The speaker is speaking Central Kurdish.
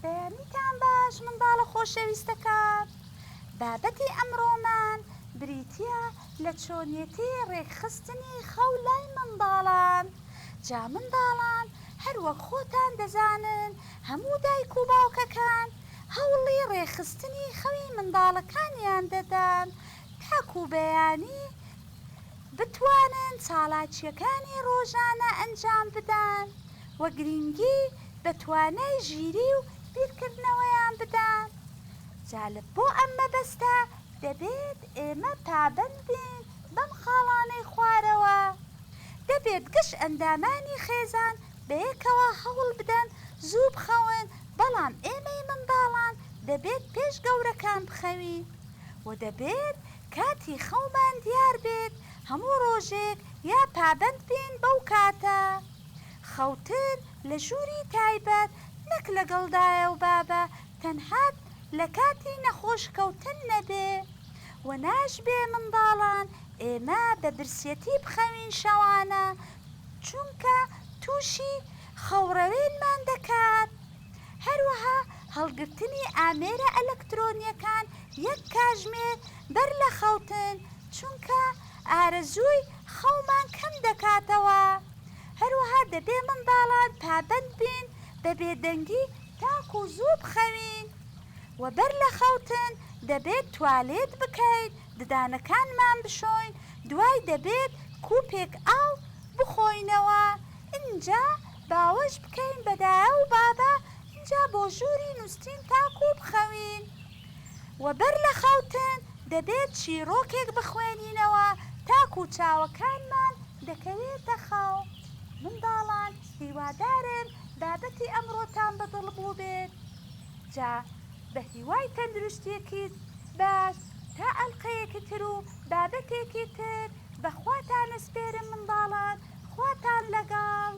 بەیانیتان باش منداڵە خۆشەویستەکان. بابەتی ئەمڕۆمان بریتیە لە چۆنیەتی ڕێکخستنی خەو لای منداڵان. جا منداڵان هەروەک خۆتان دەزانن هەموو دایک و باوکەکان هەوڵی ڕێکخستنی خەوی منداڵەکانیان دەدەن تاکو بەیانی بتوانن چالاکیەکانی ڕۆژانە ئەنجام بدەن و گرنگی بە توانای ژیری و بیرکردنەوەیان بدەن. جا بۆ ئەم مەبەستە دەبێت ئێمە پابەند بین بەم خاڵانەی خوارەوە. دەبێت گشت ئەندامانی خێزان بەیەکەوە هەوڵ بدەن زوو بخەون، بەڵام ئێمەی منداڵان دەبێت پێش گەورەکان بخەوین و دەبێت کاتی خەومان دیار بێت هەموو ڕۆژێک یا پابەند بین بەو کاتە. خەوتن لە ژووری تایبەت نەک لەگەڵ دایە و بابە تەنها لە کاتی نەخۆشکەوتن نەبێ و ناشبێ منداڵان ئێمە بە برسێتی بخەوین شەوانە، چونکە تووشی خەوڕەوێنمان دەکات. هەروەها هەڵگرتنی ئامێرە ئەلەکترۆنیەکان یەک کاتژمێر بەر لە خەوتن، چونکە ئارەزووی خەومان کەم دەکاتەوە. هەروەها دەبێ منداڵان پابەند بین بە بێدەنگی تاکو زوو بخەوین و بەر لە خەوتن دەبێت توالێت بکەین، ددانەکانمان بشۆین، دوای دەبێت کوپێک ئاو بخۆینەوە. ئینجا باوەش بکەین بە دایە و بابە اینجا بۆ ژووری نووسین تاکو بخەوین و بەر لە خەوتن دەبێت چیرۆکێک بخوێنینەوە تاکو چاوەکانمان دەکەوێتە خەو. منداڵان هیوادارم بابەتی ئەمڕۆتان بەدڵ بوو بێت. جا بە هیوای تەندروستیەکی باش تا ئەڵقەیەکی تر و بابەتێکی تر بەخواتان ئەسپێرم منداڵان، خواتان لەگەڵ.